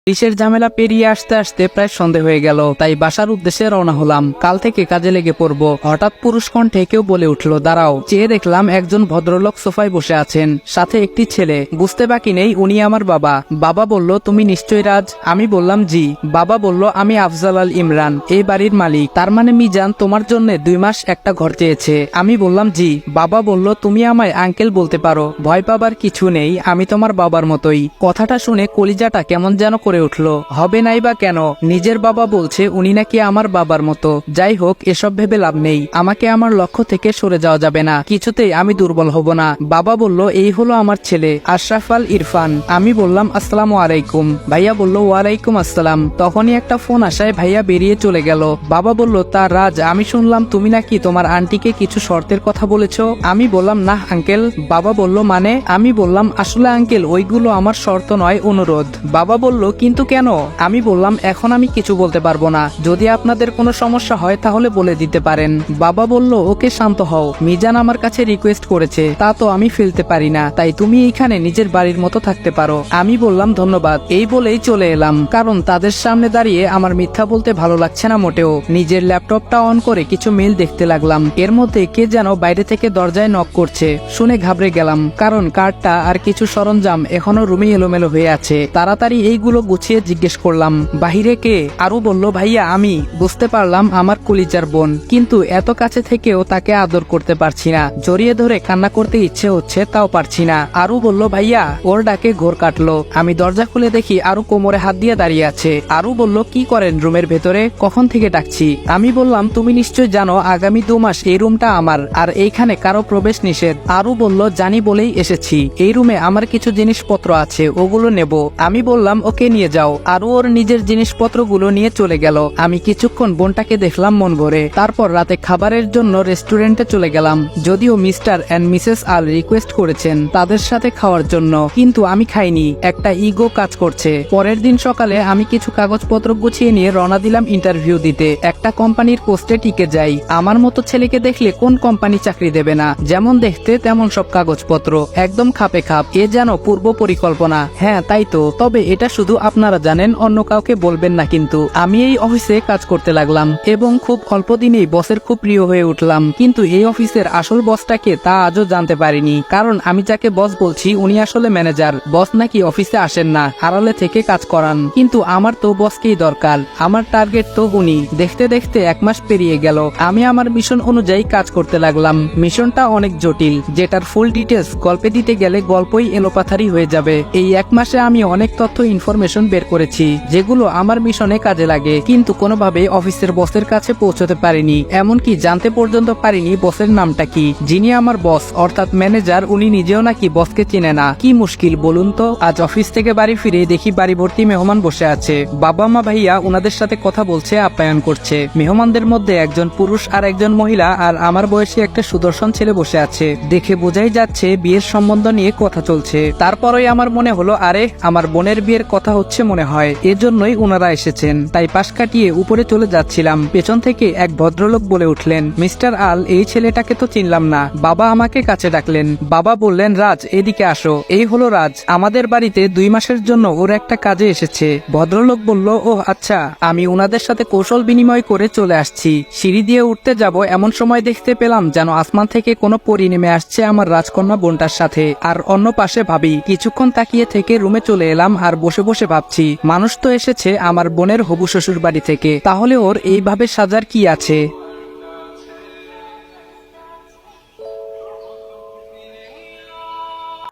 পুলিশের ঝামেলা পেরিয়ে আসতে আসতে প্রায় সন্ধে হয়ে গেল, তাই বাসার উদ্দেশ্যে রওনা হলাম। কাল থেকে কাজে লেগে পড়বো। হঠাৎ পুরুষ কণ্ঠে কেউ বলে উঠলো, দাঁড়াও। চেয়ে দেখলাম একজন ভদ্রলোক সোফায় বসে আছেন, সাথে একটি ছেলে। বুঝতে বাকি নেই উনি আমার বাবা। বাবা বলল, তুমি নিশ্চয়ই রাজ? আমি বললাম জি। বাবা বলল, আমি আফজাল আল ইমরান, এই বাড়ির মালিক। তার মানে মিজান তোমার জন্য 2 মাস একটা ঘর চেয়েছে? আমি বললাম জি। বাবা বলল, তুমি আমায় আঙ্কেল বলতে পারো, ভয় পাবার কিছু নেই, আমি তোমার বাবার মতোই। কথাটা শুনে কলিজাটা কেমন যেন করে উঠলো। হবে নাই বা কেন? নিজের বাবা বলছে উনি নাকি আমার বাবার মতো। যাই হোক, এসব ভেবে লাভ নেই। আমাকে আমার লক্ষ্য থেকে সরে যাওয়া যাবে না, কিছুতেই আমি দুর্বল হব না। বাবা বলল, এই হলো আমার ছেলে আশরাফ আল ইরফান। আমি বললাম, আসসালামু আলাইকুম। ভাইয়া বলল, ওয়ালাইকুম আসসালাম। তখনই একটা ফোন আসায় ভাইয়া বেরিয়ে চলে গেল। বাবা বলল, তা রাজ, আমি শুনলাম তুমি নাকি তোমার আন্টিকে কিছু শর্তের কথা বলেছো? আমি বললাম, না আঙ্কেল। বাবা বলল, মানে? আমি বললাম, আসলে আঙ্কেল, ওইগুলো আমার শর্ত নয়, অনুরোধ। বাবা বলল, কিন্তু কেন? আমি বললাম, এখন আমি কিছু বলতে পারবো না, যদি আপনাদের কোনো সমস্যা হয় তাহলে বলে দিতে পারেন। বাবা বলল, ওকে, শান্ত হও। মিজান আমার কাছে রিকোয়েস্ট করেছে, তা তো আমি ফেলতে পারি না, তাই তুমি এইখানে নিজের বাড়ির মতো থাকতে পারো। আমি বললাম, ধন্যবাদ। এই বলেই চলে এলাম, কারণ তাদের সামনে দাঁড়িয়ে আমার মিথ্যা বলতে ভালো লাগছে না মোটেও। নিজের ল্যাপটপটা অন করে কিছু মেইল দেখতে লাগলাম। এর মধ্যে কে যেন বাইরে থেকে দরজায় নক করছে। শুনে ঘাবড়ে গেলাম, কারণ কার্ডটা আর কিছু সরঞ্জাম এখনো রুমে এলোমেলো হয়ে আছে। তাড়াতাড়ি এইগুলো গুছিয়ে জিজ্ঞেস করলাম, বাহিরে কে? আরু বলল, ভাইয়া আমি। বুঝতে পারলাম আমার কলিজার বোন, কিন্তু এত কাছে থেকেও তাকে আদর করতে পারছি না। জড়িয়ে ধরে কান্না করতে ইচ্ছে হচ্ছে, তাও পারছি না। আরু বলল, ভাইয়া। ওর ডাকে ঘোর কাটলো। আমি দরজা খুলে দেখি আরু কোমরে হাত দিয়ে দাঁড়িয়ে আছে। আরু বলল, কি করেন রুমের ভেতরে? কখন থেকে ডাকছি? আমি বললাম, তুমি নিশ্চয় জানো আগামী 2 মাস এই রুমটা আমার, আর এইখানে কারো প্রবেশ নিষেধ। আরু বলল, জানি বলেই এসেছি। এই রুমে আমার কিছু জিনিসপত্র আছে, ওগুলো নেব। আমি বললাম, ওকে নিয়ে যাও। আরু ওর নিজের জিনিসপত্রগুলো নিয়ে চলে গেল। আমি কিছুক্ষণ বোনটাকে দেখলাম মন ভরে। তারপর রাতে খাবারের জন্য রেস্টুরেন্টে চলে গেলাম। যদিও mister and missus Al request করেছেন তাদের সাথে খাওয়ার জন্য, কিন্তু আমি খাইনি। একটা ইগো কাজ করছে। পরের দিন সকালে আমি কিছু কাগজপত্র গুছিয়ে নিয়ে রওনা দিলাম ইন্টারভিউ দিতে। একটা কোম্পানির পোস্টে টিকে যাই। আমার মতো ছেলেকে দেখলে কোন কোম্পানি চাকরি দেবে না? যেমন দেখতে তেমন সব কাগজপত্র, একদম খাপে খাপ। এ যেন পূর্ব পরিকল্পনা। হ্যাঁ, তাই তো। তবে এটা শুধু আপনারা জানেন, অন্য কাউকে বলবেন না কিন্তু। আমি এই অফিসে কাজ করতে লাগলাম এবং খুব অল্প দিনেই বসের খুব প্রিয় হয়ে উঠলাম। কিন্তু এই অফিসের আসল বসটাকে তা আজও জানতে পারিনি, কারণ আমি যাকে বস বলছি উনি আসলে ম্যানেজার। বস নাকি অফিসে আসেন না, আড়ালে থেকে কাজ করান। কিন্তু আমার তো বসকেই দরকার, আমার টার্গেট তো উনি। দেখতে দেখতে 1 মাস পেরিয়ে গেল। আমি আমার মিশন অনুযায়ী কাজ করতে লাগলাম। মিশনটা অনেক জটিল, যেটার ফুল ডিটেলস গল্পে দিতে গেলে গল্পই এলোপাথারি হয়ে যাবে। এই 1 মাসে আমি অনেক তথ্য ইনফরমেশন বের করেছি, যেগুলো আমার মিশনে কাজে লাগে, কিন্তু কোনোভাবে অফিসের বসের কাছে পৌঁছতে পারিনি। এমনকি জানতে পর্যন্ত পারিনি বসের নামটা কি। যিনি আমার বস অর্থাৎ ম্যানেজার, উনি নিজেও নাকি বসকে চেনে না। কি মুশকিল বলুন তো। আজ অফিস থেকে বাড়ি ফিরে দেখি বাড়ি ভর্তি মেহমান বসে আছে। বাবা মা ভাইয়া ওনাদের সাথে কথা বলছে, আপ্যায়ন করছে। মেহমানদের মধ্যে একজন পুরুষ আর একজন মহিলা, আর আমার বয়সী একটা সুদর্শন ছেলে বসে আছে। দেখে বোঝাই যাচ্ছে বিয়ের সম্বন্ধ নিয়ে কথা চলছে। তারপরই আমার মনে হলো, আরে আমার বোনের বিয়ের কথা হচ্ছে মনে হয়, এজন্যই ওনারা এসেছেন। তাই পাশ কাটিয়ে উপরে চলে যাচ্ছিলাম, পেছন থেকে এক ভদ্রলোক বলে উঠলেন, মিস্টার আল, এই ছেলেটাকে তো চিনলাম না। বাবা আমাকে কাছে ডাকলেন। বাবা বললেন, রাজ, এদিকে আসো। এই হলো রাজ, আমাদের বাড়িতে 2 মাসের জন্য ওর একটা কাজে এসেছে। ভদ্রলোক বলল, ও আচ্ছা। আমি ওনাদের সাথে কৌশল বিনিময় করে চলে আসছি। সিঁড়ি দিয়ে উঠতে যাব, এমন সময় দেখতে পেলাম যেন আসমান থেকে কোনো পরী নেমে আসছে আমার রাজকন্যা বোনটার সাথে, আর অন্য পাশে ভাবি। কিছুক্ষণ তাকিয়ে থেকে রুমে চলে এলাম, আর বসে বসে ভাবছি, মানুষ তো এসেছে আমার বোনের হবু শ্বশুর বাড়ি থেকে, তাহলে ওর এইভাবে সাজার কি আছে?